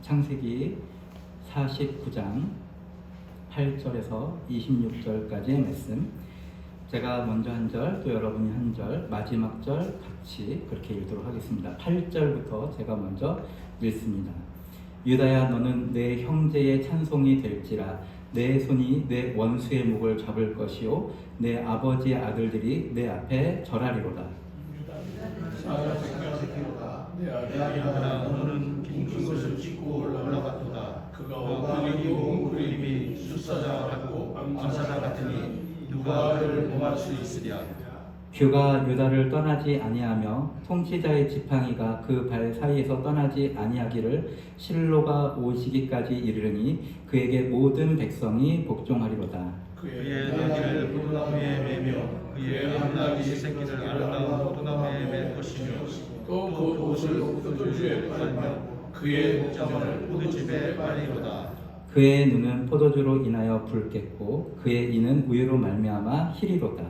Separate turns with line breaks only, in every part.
창세기 49장 8절에서 26절까지의 말씀, 제가 먼저 한 절, 또 여러분이 한 절, 마지막 절 같이 그렇게 읽도록 하겠습니다. 8절부터 제가 먼저 읽습니다. 유다야, 너는 내 형제의 찬송이 될지라. 내 손이 내 원수의 목을 잡을 것이요 내 아버지의 아들들이 내 앞에 절하리로다.
내 아들아, 너는 긴 것을 찢고 올라갔도다. 그가 오방이고 그림이 숫사자 같고 암사자 같으니 누가 그를 범할 수 있으랴.
뷰가 유다를 떠나지 아니하며 통치자의 지팡이가 그 발 사이에서 떠나지 아니하기를 실로가 오시기까지 이르르니 그에게 모든 백성이 복종하리로다.
그의 나귀를 포도나무에 매며 그의 암나귀 새끼를 아름다운 포도나무에 맬 것이며 또 그 옷을 포도주에 빨며 그의 목자만을 포도즙에 빨리로다.
그의 눈은 포도주로 인하여 붉겠고 그의 이는 우유로 말미암아 희리로다.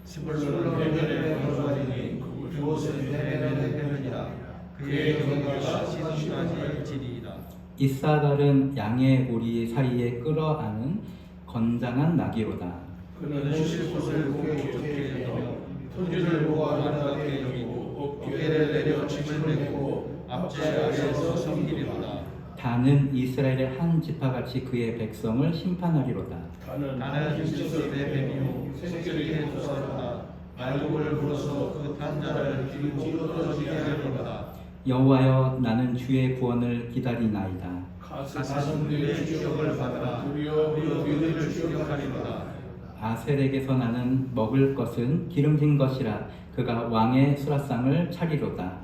스불론 해변에 거주하리니 그곳은 해변의 해변이라. 그의 경계가 시선까지 일지리이다.
이사갈은 양의 우리 사이에 끌어안은 건장한 나귀로다.
그는 쉴 곳을 보고 좋게 여기며 토지를 보고 아름답게 여기고 어깨를 내려 짐을 메고 앞제 아래에서 섬기리로다.
다는 이스라엘의 한 지파같이 그의 백성을 심판하리로다.
다는 힘쓰의 뱀이요 생결의 도사로다. 말곡을 불어서 그 탄자를 뒤로 떨어지게 하리로다.
여호와여, 나는 주의 구원을 기다리나이다.
가슴들의 추격을 받아 우리여 그들을 추격하리로다.
아셀에게서 나는 먹을 것은 기름진 것이라. 그가 왕의 수라상을 차리로다.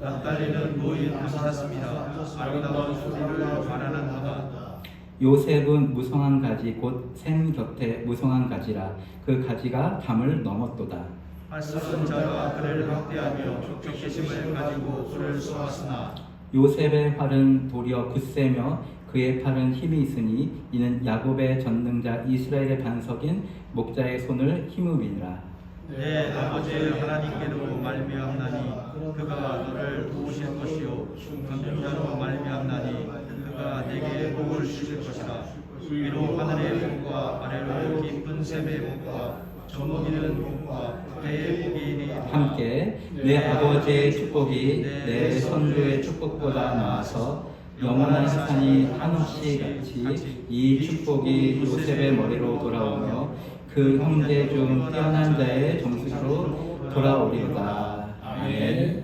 납달리는 노인 살았습니다. 아름다운 소리를 말하는도다.
요셉은 무성한 가지 곧 샘 곁에 무성한 가지라. 그 가지가 담을 넘었도다.
활쏘는 자가 그를 학대하며 족적심을 가지고 그를 쏘았으나
요셉의 활은 도리어 굳세며 그의 팔은 힘이 있으니 이는 야곱의 전능자 이스라엘의 반석인 목자의 손을 힘음이니라.
내 아버지 하나님께로 말미암나니 그가 너를 도우실 것이요 전능자로 말미암나니 그가 내게 복을 주실 것이라. 위로 하늘의 복과 아래로 깊은 샘의 복과 저먹이는 복과 배의 복이
함께 내 아버지의 축복이 내 선조의 축복보다 나아서 영원한 산이 한없이 같이 이 축복이 요셉의 머리로 돌아오며 그 형제 중 뛰어난 자의 정수로 돌아오리로다. 아멘.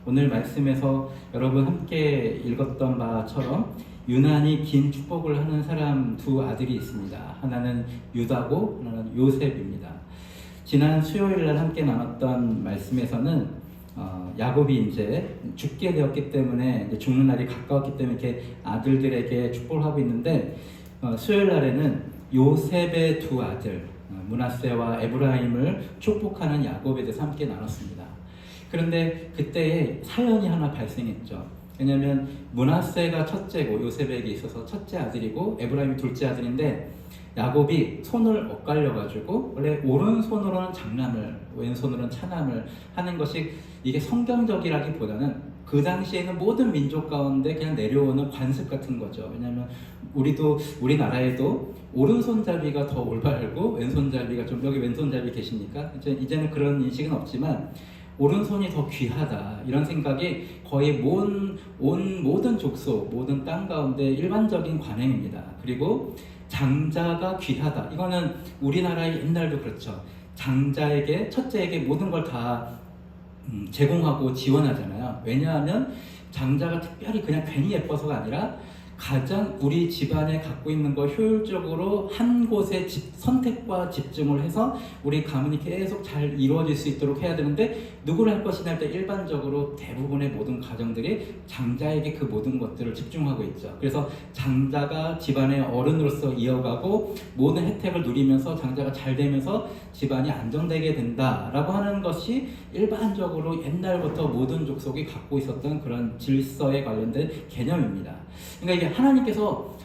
오늘 말씀에서 여러분 함께 읽었던 바처럼 유난히 긴 축복을 하는 사람 두 아들이 있습니다. 하나는 유다고 하나는 요셉입니다. 지난 수요일 날 함께 나눴던 말씀에서는 야곱이 이제 죽게 되었기 때문에 이제 죽는 날이 가까웠기 때문에 이렇게 아들들에게 축복을 하고 있는데 수요일 날에는 요셉의 두 아들 므낫세와 에브라임을 축복하는 야곱에 대해서 함께 나눴습니다. 그런데 그때 사연이 하나 발생했죠. 왜냐하면 므낫세가 첫째고 요셉에게 있어서 첫째 아들이고 에브라임이 둘째 아들인데 야곱이 손을 엇갈려가지고 원래 오른손으로는 장남을 왼손으로는 차남을 하는 것이 이게 성경적이라기보다는 그 당시에는 모든 민족 가운데 그냥 내려오는 관습 같은 거죠. 왜냐하면 우리나라에도 오른손잡이가 더 올바르고 왼손잡이가 좀 여기 왼손잡이 계시니까 이제는 그런 인식은 없지만 오른손이 더 귀하다 이런 생각이 거의 모든 족속 모든 땅 가운데 일반적인 관행입니다. 그리고 장자가 귀하다. 이거는 우리나라의 옛날도 그렇죠. 장자에게 첫째에게 모든 걸 다 제공하고 지원하잖아요. 왜냐하면 장자가 특별히 그냥 괜히 예뻐서가 아니라 가장 우리 집안에 갖고 있는 걸 효율적으로 한 곳에 선택과 집중을 해서 우리 가문이 계속 잘 이루어질 수 있도록 해야 되는데 누구를 할 것이냐 할 때 일반적으로 대부분의 모든 가정들이 장자에게 그 모든 것들을 집중하고 있죠. 그래서 장자가 집안의 어른으로서 이어가고 모든 혜택을 누리면서 장자가 잘 되면서 집안이 안정되게 된다라고 하는 것이 일반적으로 옛날부터 모든 족속이 갖고 있었던 그런 질서에 관련된 개념입니다. 그러니까 이게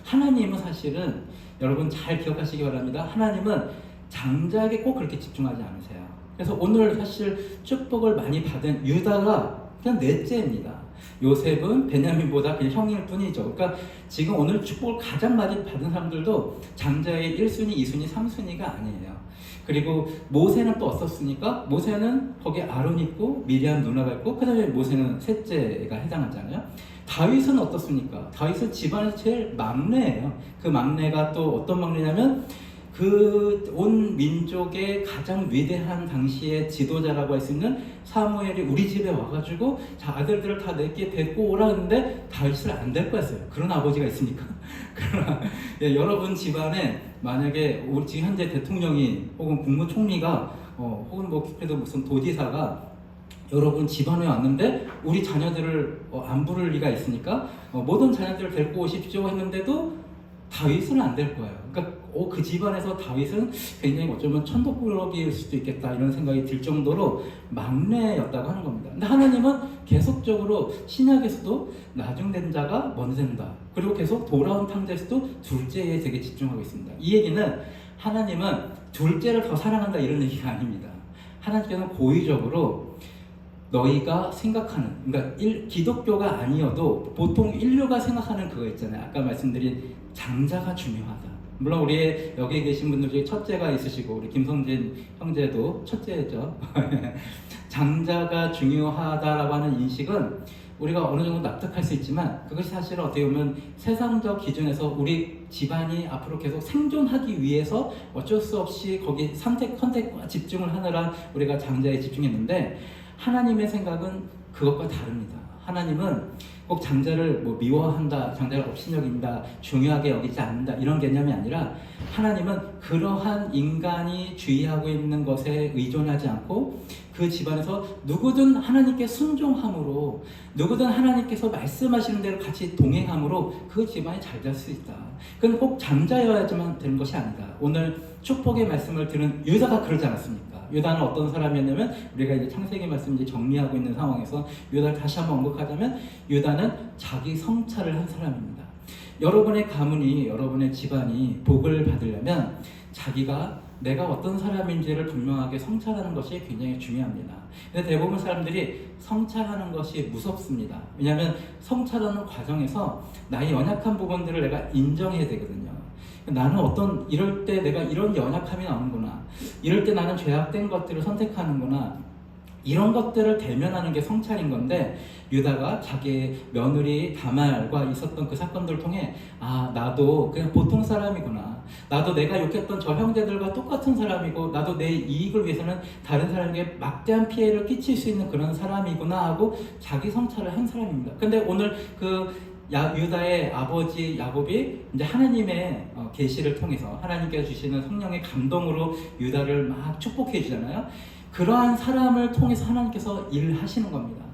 하나님은 사실은 여러분 잘 기억하시기 바랍니다. 하나님은 장자에게 꼭 그렇게 집중하지 않으세요. 그래서 오늘 사실 축복을 많이 받은 유다가 그냥 넷째입니다. 요셉은 베냐민보다 그냥 형일 뿐이죠. 그러니까 지금 오늘 축복을 가장 많이 받은 사람들도 장자의 1순위, 2순위, 3순위가 아니에요. 그리고 모세는 또 어떻습니까? 모세는 거기에 아론 있고 미리암 누나가 있고 그 다음에 모세는 셋째가 해당하잖아요. 다윗은 어떻습니까? 다윗은 집안에서 제일 막내예요. 그 막내가 또 어떤 막내냐면 그 온 민족의 가장 위대한 당시의 지도자라고 할 수 있는 사무엘이 우리 집에 와가지고 자 아들들을 다 내게 데리고 오라 했는데 다윗을 안 데리고 왔어요. 그런 아버지가 있습니까? 그러나 예, 여러분 집안에 만약에 우리 지금 현재 대통령이 혹은 국무총리가 혹은 뭐 그래도 무슨 도지사가 여러분 집안에 왔는데 우리 자녀들을 안 부를 리가 있으니까 모든 자녀들을 데리고 오십시오 했는데도 다윗은 안 될 거예요. 그러니까 그 집안에서 다윗은 굉장히 어쩌면 천덕꾸러기일 수도 있겠다 이런 생각이 들 정도로 막내였다고 하는 겁니다. 근데 하나님은 계속적으로 신약에서도 나중된 자가 먼저 된다. 그리고 계속 돌아온 탕자에서도 둘째에 되게 집중하고 있습니다. 이 얘기는 하나님은 둘째를 더 사랑한다 이런 얘기가 아닙니다. 하나님께서는 고의적으로 너희가 생각하는, 그러니까 기독교가 아니어도 보통 인류가 생각하는 그거 있잖아요. 아까 말씀드린 장자가 중요하다. 물론 우리 여기 계신 분들 중에 첫째가 있으시고 우리 김성진 형제도 첫째죠. 장자가 중요하다라고 하는 인식은 우리가 어느 정도 납득할 수 있지만 그것이 사실 어떻게 보면 세상적 기준에서 우리 집안이 앞으로 계속 생존하기 위해서 어쩔 수 없이 거기 선택과 집중을 하느라 우리가 장자에 집중했는데 하나님의 생각은 그것과 다릅니다. 하나님은 꼭 장자를 뭐 미워한다, 장자를 업신여긴다, 중요하게 여기지 않는다 이런 개념이 아니라 하나님은 그러한 인간이 주의하고 있는 것에 의존하지 않고 그 집안에서 누구든 하나님께 순종함으로 누구든 하나님께서 말씀하시는 대로 같이 동행함으로 그 집안이 잘 될 수 있다. 그건 꼭 장자여야지만 되는 것이 아니다. 오늘 축복의 말씀을 들은 유다가 그러지 않았습니까? 유다는 어떤 사람이었냐면 우리가 이제 창세기 말씀 이제 정리하고 있는 상황에서 유다를 다시 한번 언급하자면 유다는 자기 성찰을 한 사람입니다. 여러분의 가문이 여러분의 집안이 복을 받으려면 자기가 내가 어떤 사람인지를 분명하게 성찰하는 것이 굉장히 중요합니다. 근데 대부분 사람들이 성찰하는 것이 무섭습니다. 왜냐하면 성찰하는 과정에서 나의 연약한 부분들을 내가 인정해야 되거든요. 나는 이럴 때 내가 이런 연약함이 나오는구나. 이럴 때 나는 죄악된 것들을 선택하는구나. 이런 것들을 대면하는 게 성찰인 건데 유다가 자기의 며느리 다말과 있었던 그 사건들을 통해 나도 그냥 보통 사람이구나. 나도 내가 욕했던 저 형제들과 똑같은 사람이고 나도 내 이익을 위해서는 다른 사람에게 막대한 피해를 끼칠 수 있는 그런 사람이구나 하고 자기 성찰을 한 사람입니다. 근데 오늘 유다의 아버지 야곱이 이제 하나님의 계시를 통해서 하나님께서 주시는 성령의 감동으로 유다를 막 축복해 주잖아요. 그러한 사람을 통해서 하나님께서 일을 하시는 겁니다.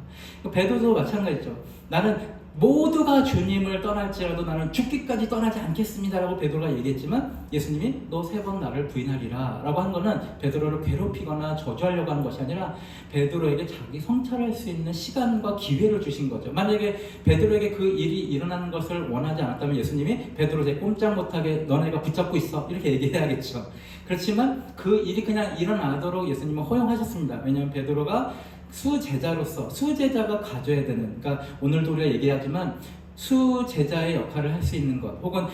베드로도 마찬가지죠. 나는 모두가 주님을 떠날지라도 나는 죽기까지 떠나지 않겠습니다라고 베드로가 얘기했지만 예수님이 너 3번 나를 부인하리라 라고 한 거는 베드로를 괴롭히거나 저주하려고 하는 것이 아니라 베드로에게 자기 성찰할 수 있는 시간과 기회를 주신 거죠. 만약에 베드로에게 그 일이 일어나는 것을 원하지 않았다면 예수님이 베드로 제 꼼짝 못하게 너네가 붙잡고 있어 이렇게 얘기해야겠죠. 그렇지만 그 일이 그냥 일어나도록 예수님은 허용하셨습니다. 왜냐하면 베드로가 수제자로서 수제자가 가져야 되는, 그러니까 오늘도 우리가 얘기하지만 수제자의 역할을 할 수 있는 것, 혹은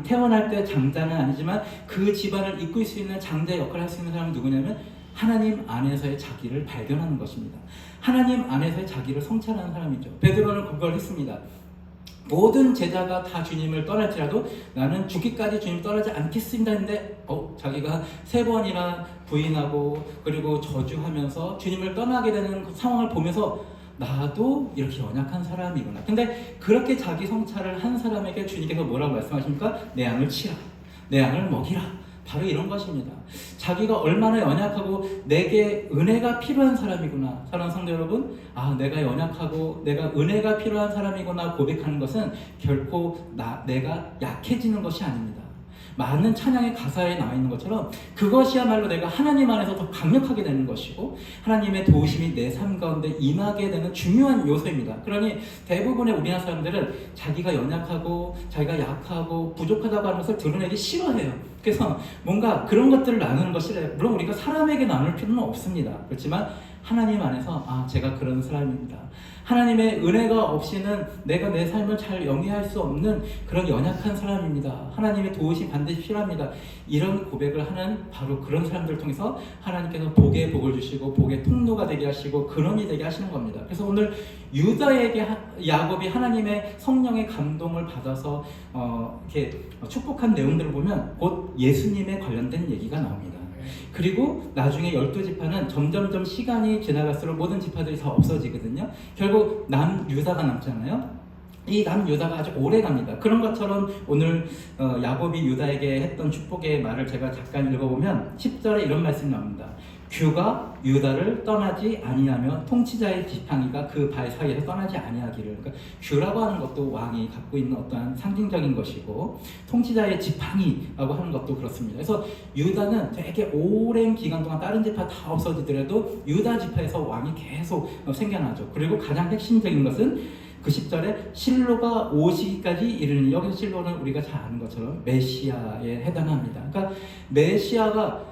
태어날 때 장자는 아니지만 그 집안을 이끌 수 있는 장자의 역할을 할 수 있는 사람은 누구냐면 하나님 안에서의 자기를 발견하는 것입니다. 하나님 안에서의 자기를 성찰하는 사람이죠. 베드로는 그걸 했습니다. 모든 제자가 다 주님을 떠날지라도 나는 죽기까지 주님 떠나지 않겠습니다 했는데 자기가 3번이나 부인하고 그리고 저주하면서 주님을 떠나게 되는 상황을 보면서 나도 이렇게 연약한 사람이구나. 근데 그렇게 자기 성찰을 한 사람에게 주님께서 뭐라고 말씀하십니까? 내 양을 치라, 내 양을 먹이라. 바로 이런 것입니다. 자기가 얼마나 연약하고 내게 은혜가 필요한 사람이구나. 사랑하는 성도 여러분, 내가 연약하고 내가 은혜가 필요한 사람이구나 고백하는 것은 결코 내가 약해지는 것이 아닙니다. 많은 찬양의 가사에 나와 있는 것처럼 그것이야말로 내가 하나님 안에서 더 강력하게 되는 것이고 하나님의 도우심이 내 삶 가운데 임하게 되는 중요한 요소입니다. 그러니 대부분의 우리나라 사람들은 자기가 연약하고 자기가 약하고 부족하다고 하는 것을 드러내기 싫어해요. 그래서 뭔가 그런 것들을 나누는 것이 물론 우리가 사람에게 나눌 필요는 없습니다. 그렇지만 하나님 안에서 제가 그런 사람입니다. 하나님의 은혜가 없이는 내가 내 삶을 잘 영위할 수 없는 그런 연약한 사람입니다. 하나님의 도우심 반드시 필요합니다. 이런 고백을 하는 바로 그런 사람들을 통해서 하나님께서 복의 복을 주시고 복의 통로가 되게 하시고 근원이 되게 하시는 겁니다. 그래서 오늘 유다에게 야곱이 하나님의 성령의 감동을 받아서 이렇게 축복한 내용들을 보면 곧 예수님에 관련된 얘기가 나옵니다. 그리고 나중에 12지파는 점점점 시간이 지나갈수록 모든 지파들이 다 없어지거든요. 결국 남유다가 남잖아요. 이 남유다가 아주 오래 갑니다. 그런 것처럼 오늘 야곱이 유다에게 했던 축복의 말을 제가 잠깐 읽어보면 10절에 이런 말씀이 나옵니다. 규가 유다를 떠나지 아니하며 통치자의 지팡이가 그 발 사이에서 떠나지 아니하기를. 그러니까 규라고 하는 것도 왕이 갖고 있는 어떠한 상징적인 것이고 통치자의 지팡이라고 하는 것도 그렇습니다. 그래서 유다는 되게 오랜 기간 동안 다른 지파 다 없어지더라도 유다 지파에서 왕이 계속 생겨나죠. 그리고 가장 핵심적인 것은 그 10절에 실로가 오시기까지 이르니, 여기서 실로는 우리가 잘 아는 것처럼 메시아에 해당합니다. 그러니까 메시아가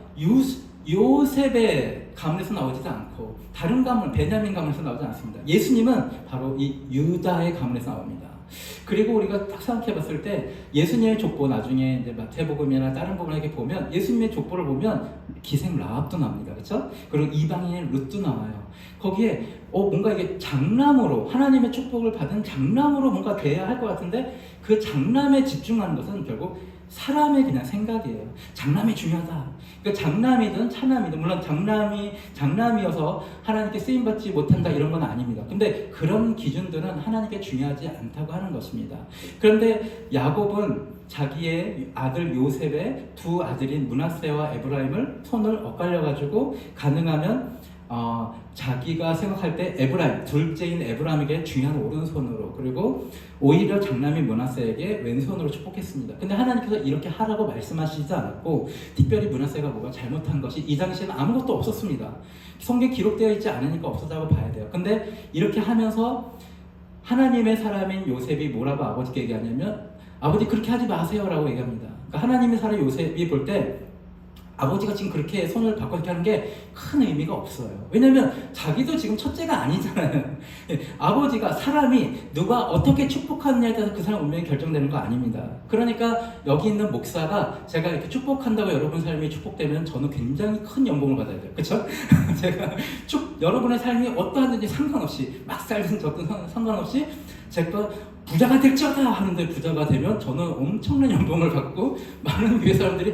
요셉의 가문에서 나오지도 않고 다른 가문, 베냐민 가문에서 나오지 않습니다. 예수님은 바로 이 유다의 가문에서 나옵니다. 그리고 우리가 딱 생각해 봤을 때 예수님의 족보, 나중에 이제 마태복음이나 다른 부분에 보면 예수님의 족보를 보면 기생 라합도 나옵니다. 그렇죠? 그리고 이방인의 룻도 나와요. 거기에 뭔가 이게 장남으로, 하나님의 축복을 받은 장남으로 뭔가 돼야 할 것 같은데 그 장남에 집중하는 것은 결국 사람의 그냥 생각이에요. 장남이 중요하다. 그러니까 장남이든 차남이든, 물론 장남이어서 하나님께 쓰임받지 못한다 이런 건 아닙니다. 근데 그런 기준들은 하나님께 중요하지 않다고 하는 것입니다. 그런데 야곱은 자기의 아들 요셉의 두 아들인 므낫세와 에브라임을 손을 엇갈려가지고 가능하면 자기가 생각할 때 에브라임, 둘째인 에브라임에게 중요한 오른손으로, 그리고 오히려 장남인 므낫세에게 왼손으로 축복했습니다. 근데 하나님께서 이렇게 하라고 말씀하시지 않았고, 특별히 므낫세가 뭐가 잘못한 것이 이 당시에는 아무것도 없었습니다. 성경에 기록되어 있지 않으니까 없었다고 봐야 돼요. 근데 이렇게 하면서 하나님의 사람인 요셉이 뭐라고 아버지께 얘기하냐면, 아버지 그렇게 하지 마세요라고 얘기합니다. 그러니까 하나님의 사람 요셉이 볼 때 아버지가 지금 그렇게 손을 바꿔 이렇게 하는 게 큰 의미가 없어요. 왜냐면 자기도 지금 첫째가 아니잖아요. 아버지가, 사람이 누가 어떻게 축복하느냐에 따라서 그 사람 운명이 결정되는 거 아닙니다. 그러니까 여기 있는 목사가 제가 이렇게 축복한다고 여러분 삶이 축복되면 저는 굉장히 큰 연봉을 받아야 돼요. 그렇죠? 제가 여러분의 삶이 어떠하든지 상관없이, 막 살든 저든 상관없이 제가 부자가 될지어다 하는데 부자가 되면 저는 엄청난 연봉을 받고 많은 교회 사람들이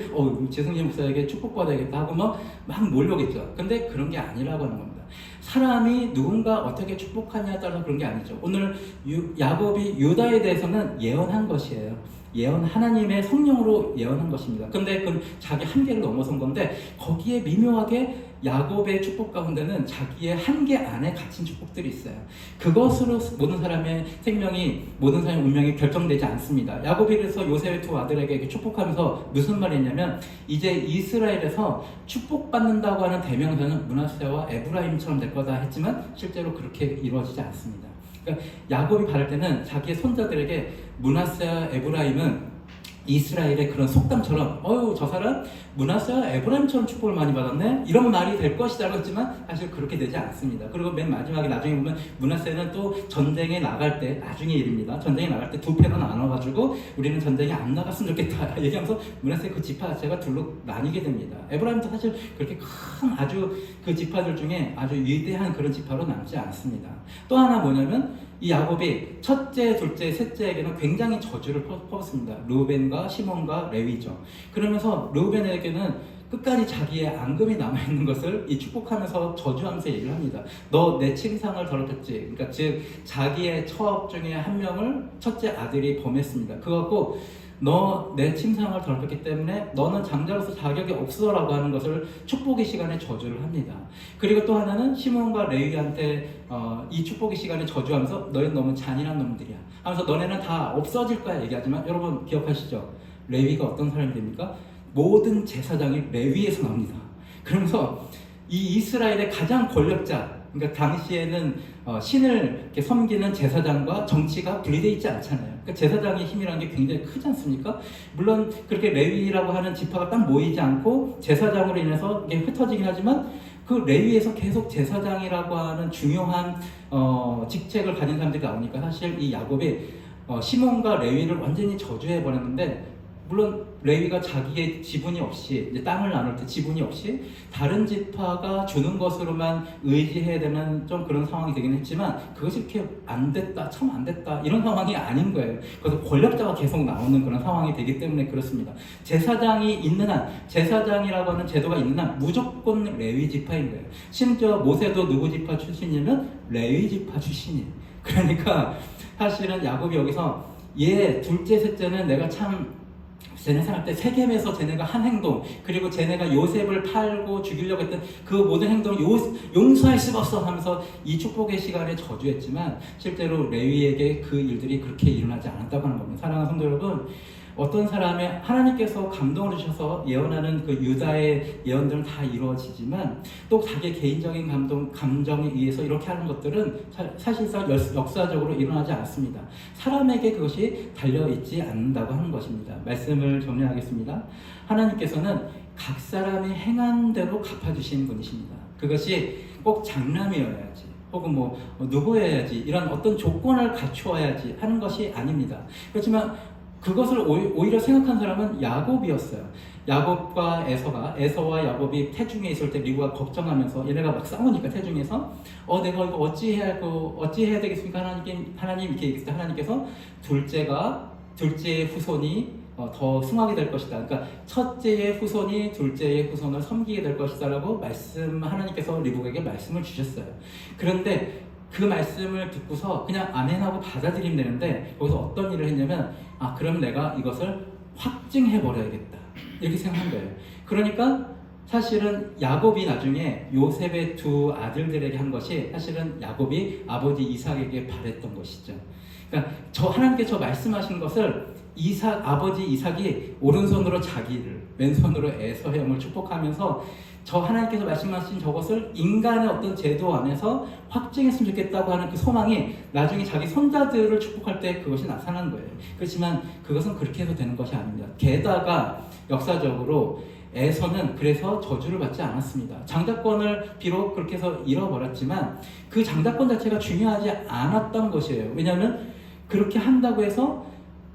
재승진 목사에게 축복받아야겠다 하고 막 몰려오겠죠. 근데 그런 게 아니라고 하는 겁니다. 사람이 누군가 어떻게 축복하냐에 따라서 그런 게 아니죠. 오늘 야곱이 유다에 대해서는 예언한 것이에요. 하나님의 성령으로 예언한 것입니다. 근데 그건 자기 한계를 넘어선 건데, 거기에 미묘하게 야곱의 축복 가운데는 자기의 한계 안에 갇힌 축복들이 있어요. 그것으로 모든 사람의 생명이, 모든 사람의 운명이 결정되지 않습니다. 야곱이 그래서 요셉의 두 아들에게 축복하면서 무슨 말이 있냐면, 이제 이스라엘에서 축복받는다고 하는 대명사는 므낫세와 에브라임처럼 될 거다 했지만 실제로 그렇게 이루어지지 않습니다. 그러니까 야곱이 바랄 때는 자기의 손자들에게 므낫세와 에브라임은 이스라엘의 그런 속담처럼 저 사람 므낫세와 에브라임처럼 축복을 많이 받았네? 이런 말이 될 것이라고 했지만 사실 그렇게 되지 않습니다. 그리고 맨 마지막에 나중에 보면 므낫세는 또 전쟁에 나갈 때, 나중에 일입니다. 전쟁에 나갈 때 두 패로 나눠가지고 우리는 전쟁에 안 나갔으면 좋겠다 얘기하면서 므낫세 그 지파 자체가 둘로 나뉘게 됩니다. 에브라임도 사실 그렇게 큰 아주 그 지파들 중에 아주 위대한 그런 지파로 남지 않습니다. 또 하나 뭐냐면, 이 야곱이 첫째, 둘째, 셋째에게는 굉장히 저주를 퍼붓습니다. 르우벤과 시몬과 레위죠. 그러면서 르우벤에게는 끝까지 자기의 앙금이 남아있는 것을 이 축복하면서 저주하면서 얘기를 합니다. 너 내 침상을 더럽혔지. 그러니까 즉 자기의 처업 중에 한 명을 첫째 아들이 범했습니다. 그거고 너 내 침상을 더럽혔기 때문에 너는 장자로서 자격이 없어라고 하는 것을 축복의 시간에 저주를 합니다. 그리고 또 하나는 시몬과 레위한테 이 축복의 시간에 저주하면서 너희는 너무 잔인한 놈들이야 하면서 너네는 다 없어질 거야 얘기하지만, 여러분 기억하시죠? 레위가 어떤 사람이 됩니까? 모든 제사장이 레위에서 나옵니다. 그러면서 이 이스라엘의 가장 권력자, 그러니까 당시에는 신을 이렇게 섬기는 제사장과 정치가 분리되어 있지 않잖아요. 그러니까 제사장의 힘이라는 게 굉장히 크지 않습니까? 물론 그렇게 레위라고 하는 지파가 딱 모이지 않고 제사장으로 인해서 이게 흩어지긴 하지만 그 레위에서 계속 제사장이라고 하는 중요한 직책을 가진 사람들이 나오니까 사실 이 야곱이 시몬과 레위를 완전히 저주해 버렸는데, 물론 레위가 자기의 지분이 없이 이제 땅을 나눌 때 지분이 없이 다른 지파가 주는 것으로만 의지해야 되는 좀 그런 상황이 되긴 했지만, 그것이 이렇게 안 됐다, 참 안 됐다 이런 상황이 아닌 거예요. 그래서 권력자가 계속 나오는 그런 상황이 되기 때문에 그렇습니다. 제사장이 있는 한, 제사장이라고 하는 제도가 있는 한 무조건 레위 지파인 거예요. 심지어 모세도 누구 지파 출신이면 레위 지파 출신이에요. 그러니까 사실은 야곱이 여기서 얘 둘째 셋째는 내가 참 쟤네 생각할 때 세겜에서 쟤네가 한 행동, 그리고 쟤네가 요셉을 팔고 죽이려고 했던 그 모든 행동을 용서할 수가 없어 하면서 이 축복의 시간에 저주했지만, 실제로 레위에게 그 일들이 그렇게 일어나지 않았다고 하는 겁니다. 사랑하는 성도 여러분, 어떤 사람의 하나님께서 감동을 주셔서 예언하는 그 유다의 예언들은 다 이루어지지만, 또 자기의 개인적인 감정에 의해서 이렇게 하는 것들은 사실상 역사적으로 일어나지 않습니다. 사람에게 그것이 달려있지 않는다고 하는 것입니다. 말씀을 정리하겠습니다. 하나님께서는 각 사람이 행한 대로 갚아주시는 분이십니다. 그것이 꼭 장남이어야지, 혹은 누구여야지, 이런 어떤 조건을 갖추어야지 하는 것이 아닙니다. 그렇지만 그것을 오히려 생각한 사람은 야곱이었어요. 야곱과 에서와 야곱이 태중에 있을 때 리브가 걱정하면서, 얘네가 막 싸우니까 태중에서 내가 이거 어찌해야 되겠습니까? 하나님 이렇게 얘기했을 때 하나님께서 둘째의 후손이 더 승하게 될 것이다. 그러니까 첫째의 후손이 둘째의 후손을 섬기게 될 것이다라고 하나님께서 리브에게 말씀을 주셨어요. 그런데 그 말씀을 듣고서 그냥 아멘하고 받아들이면 되는데, 거기서 어떤 일을 했냐면, 그럼 내가 이것을 확증해 버려야겠다, 이렇게 생각한 거예요. 그러니까 사실은 야곱이 나중에 요셉의 두 아들들에게 한 것이, 사실은 야곱이 아버지 이삭에게 바랬던 것이죠. 그러니까 하나님께서 말씀하신 것을 아버지 이삭이 오른손으로 자기를, 왼손으로 에서 형을 축복하면서 하나님께서 말씀하신 저것을 인간의 어떤 제도 안에서 확증했으면 좋겠다고 하는 그 소망이 나중에 자기 손자들을 축복할 때 그것이 나타난 거예요. 그렇지만 그것은 그렇게 해서 되는 것이 아닙니다. 게다가 역사적으로 에서는 그래서 저주를 받지 않았습니다. 장자권을 비록 그렇게 해서 잃어버렸지만 그 장자권 자체가 중요하지 않았던 것이에요. 왜냐하면 그렇게 한다고 해서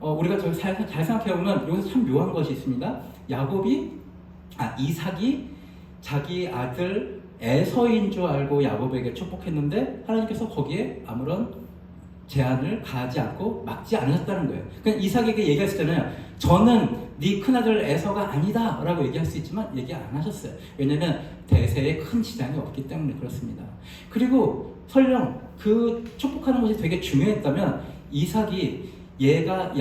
우리가 잘 생각해보면 여기서 참 묘한 것이 있습니다. 이삭이 자기 아들 에서인 줄 알고 야곱에게 축복했는데, 하나님께서 거기에 아무런 제한을 가하지 않고 막지 않으셨다는 거예요. 그러니까 이삭에게 얘기했잖아요. 저는 네 큰아들 에서가 아니다 라고 얘기할 수 있지만 얘기 안 하셨어요. 왜냐하면 대세에 큰 지장이 없기 때문에 그렇습니다. 그리고 설령 그 축복하는 것이 되게 중요했다면, 이삭이 얘가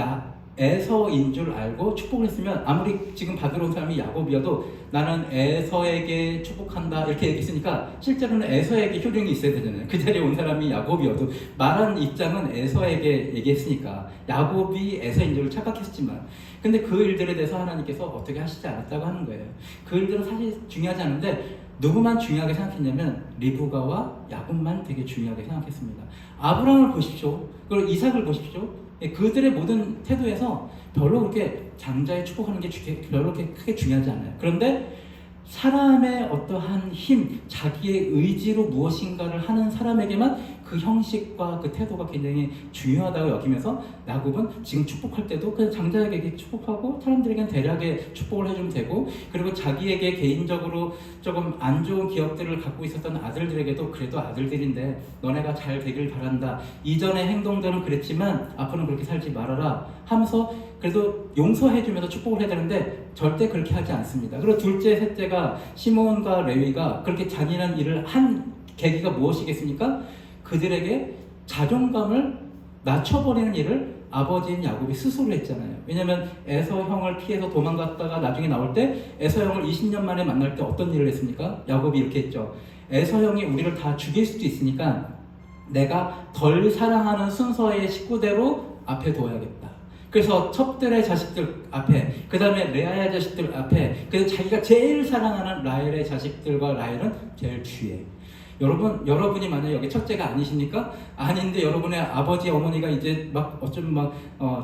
에서인 줄 알고 축복을 했으면, 아무리 지금 받으러 온 사람이 야곱이어도 나는 에서에게 축복한다 이렇게 얘기했으니까 실제로는 에서에게 효력이 있어야 되잖아요. 그 자리에 온 사람이 야곱이어도 말한 입장은 에서에게 얘기했으니까 야곱이 에서인 줄 착각했지만, 근데 그 일들에 대해서 하나님께서 어떻게 하시지 않았다고 하는 거예요. 그 일들은 사실 중요하지 않은데 누구만 중요하게 생각했냐면 리브가와 야곱만 되게 중요하게 생각했습니다. 아브라함을 보십시오. 그리고 이삭을 보십시오. 그들의 모든 태도에서 별로 그렇게 장자의 축복하는 게 별로 그렇게 크게 중요하지 않아요. 그런데 사람의 어떠한 힘, 자기의 의지로 무엇인가를 하는 사람에게만 그 형식과 그 태도가 굉장히 중요하다고 여기면서 야곱은 지금 축복할 때도 그냥 장자에게 축복하고 사람들에게는 대략의 축복을 해주면 되고, 그리고 자기에게 개인적으로 조금 안 좋은 기억들을 갖고 있었던 아들들에게도 그래도 아들들인데 너네가 잘 되길 바란다, 이전의 행동들은 그랬지만 앞으로는 그렇게 살지 말아라 하면서 그래도 용서해주면서 축복을 해야 되는데 절대 그렇게 하지 않습니다. 그리고 둘째, 셋째가 시몬과 레위가 그렇게 잔인한 일을 한 계기가 무엇이겠습니까? 그들에게 자존감을 낮춰버리는 일을 아버지인 야곱이 스스로 했잖아요. 왜냐하면 에서 형을 피해서 도망갔다가 나중에 나올 때 에서 형을 20년 만에 만날 때 어떤 일을 했습니까? 야곱이 이렇게 했죠. 에서 형이 우리를 다 죽일 수도 있으니까 내가 덜 사랑하는 순서의 식구대로 앞에 둬야겠다. 그래서 첩들의 자식들 앞에, 그 다음에 레아의 자식들 앞에, 그래서 자기가 제일 사랑하는 라헬의 자식들과 라헬은 제일 뒤에. 여러분이 만약에 여기 첫째가 아니십니까? 아닌데 여러분의 아버지 어머니가 이제 막 어쩜 막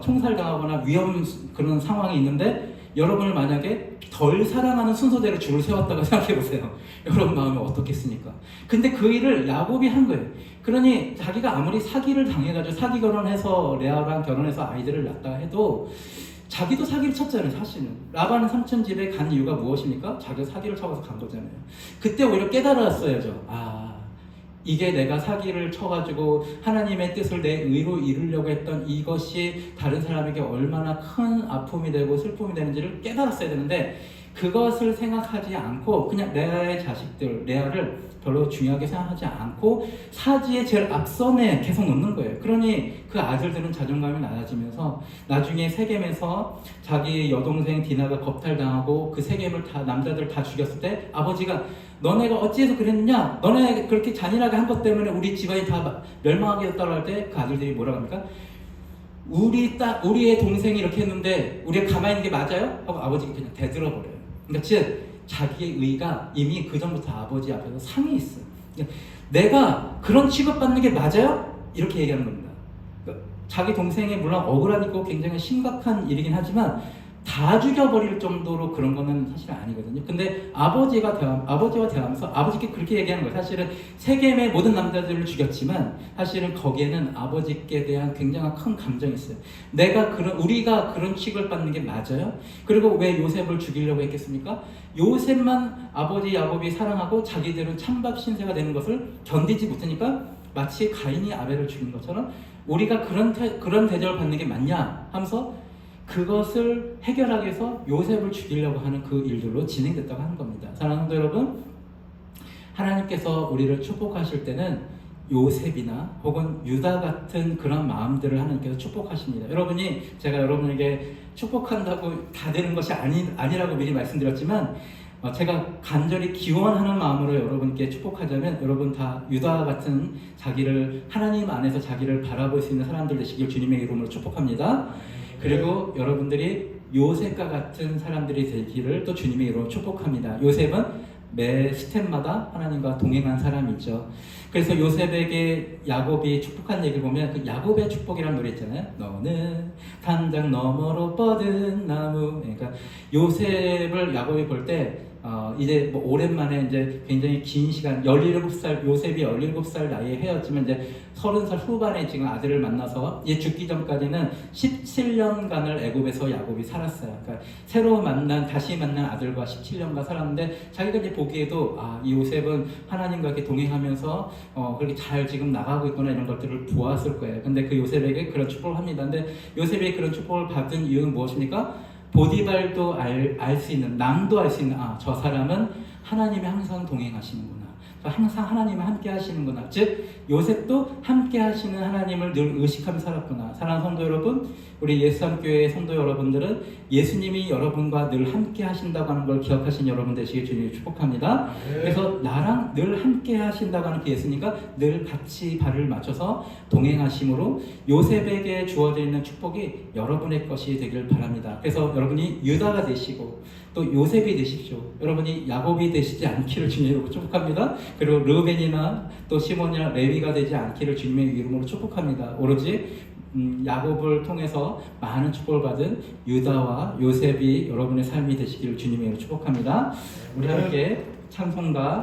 총살당하거나 위험 그런 상황이 있는데 여러분을 만약에 덜 사랑하는 순서대로 줄을 세웠다고 생각해 보세요. 여러분 마음이 어떻겠습니까? 근데 그 일을 야곱이 한 거예요. 그러니 자기가 아무리 사기를 당해가지고 사기 결혼해서 레아랑 결혼해서 아이들을 낳았다 해도 자기도 사기를 쳤잖아요. 사실은 라반은 삼촌 집에 간 이유가 무엇입니까? 자기가 사기를 쳐서 간 거잖아요. 그때 오히려 깨달았어야죠. 이게 내가 사기를 쳐가지고 하나님의 뜻을 내 의로 이루려고 했던 이것이 다른 사람에게 얼마나 큰 아픔이 되고 슬픔이 되는지를 깨달았어야 되는데 그것을 생각하지 않고 그냥 레아의 자식들, 레아를 별로 중요하게 생각하지 않고 사지의 제일 앞선에 계속 놓는 거예요. 그러니 그 아들들은 자존감이 낮아지면서 나중에 세겜에서 자기 여동생 디나가 겁탈당하고 그 세겜을 다 남자들 다 죽였을 때 아버지가 너네가 어찌해서 그랬느냐? 너네 그렇게 잔인하게 한 것 때문에 우리 집안이 다 멸망하게 됐다고 할 때 그 아들들이 뭐라고 합니까? 우리의 동생이 이렇게 했는데 우리가 가만히 있는 게 맞아요? 하고 아버지가 그냥 대들어버려요. 그러니까 즉 자기의 의가 이미 그 전부터 아버지 앞에서 상해 있어요. 그러니까 내가 그런 취급받는 게 맞아요? 이렇게 얘기하는 겁니다. 그러니까 자기 동생이 물론 억울하니까 굉장히 심각한 일이긴 하지만 다 죽여버릴 정도로 그런 거는 사실 아니거든요. 근데 아버지와 대화하면서 아버지께 그렇게 얘기하는 거예요. 사실은 세겜의 모든 남자들을 죽였지만 사실은 거기에는 아버지께 대한 굉장한 큰 감정이 있어요. 우리가 그런 취급을 받는 게 맞아요? 그리고 왜 요셉을 죽이려고 했겠습니까? 요셉만 아버지 야곱이 사랑하고 자기들은 찬밥 신세가 되는 것을 견디지 못하니까 마치 가인이 아벨을 죽인 것처럼 우리가 그런 대접을 받는 게 맞냐 하면서 그것을 해결하기 위해서 요셉을 죽이려고 하는 그 일들로 진행됐다고 하는 겁니다. 사랑하는 성도 여러분, 하나님께서 우리를 축복하실 때는 요셉이나 혹은 유다 같은 그런 마음들을 하나님께서 축복하십니다. 제가 여러분에게 축복한다고 다 되는 것이 아니라고 미리 말씀드렸지만 제가 간절히 기원하는 마음으로 여러분께 축복하자면 여러분 다 유다 같은 하나님 안에서 자기를 바라볼 수 있는 사람들 되시길 주님의 이름으로 축복합니다. 그리고 여러분들이 요셉과 같은 사람들이 되기를 또 주님의 이름으로 축복합니다. 요셉은 매 스텝마다 하나님과 동행한 사람이죠. 그래서 요셉에게 야곱이 축복한 얘기를 보면 그 야곱의 축복이라는 노래 있잖아요. 너는 단장 너머로 뻗은 나무. 그러니까 요셉을 야곱이 볼 때 이제 뭐 오랜만에 이제 굉장히 긴 시간 17살 요셉이 17살 나이에 헤어지면 이제 30살 후반에 지금 아들을 만나서 얘 죽기 전까지는 17년간을 애굽에서 야곱이 살았어요. 그러니까 다시 만난 아들과 17년간 살았는데 자기가 이제 보기에도 이 요셉은 하나님과 이렇게 동행하면서 그렇게 잘 지금 나가고 있구나 이런 것들을 보았을 거예요. 근데 그 요셉에게 그런 축복을 합니다. 근데 요셉이 그런 축복을 받은 이유는 무엇입니까? 보디발도 알 수 있는, 남도 알 수 있는 저 사람은 하나님이 항상 동행하시는구나. 항상 하나님이 함께 하시는구나. 즉 요셉도 함께 하시는 하나님을 늘 의식하며 살았구나. 사랑하는 성도 여러분, 우리 예수함교회 성도 여러분들은 예수님이 여러분과 늘 함께 하신다고 하는 걸 기억하신 여러분 되시길 주님이 축복합니다. 그래서 나랑 늘 함께 하신다고 하는 그 예수님과 늘 같이 발을 맞춰서 동행하심으로 요셉에게 주어져 있는 축복이 여러분의 것이 되길 바랍니다. 그래서 여러분이 유다가 되시고 또 요셉이 되십시오. 여러분이 야곱이 되시지 않기를 주님으로 축복합니다. 그리고 르우벤이나 또 시몬이나 레위가 되지 않기를 주님의 이름으로 축복합니다. 오로지 야곱을 통해서 많은 축복을 받은 유다와 요셉이 여러분의 삶이 되시기를 주님의 이름으로 축복합니다. 우리 함께 찬송가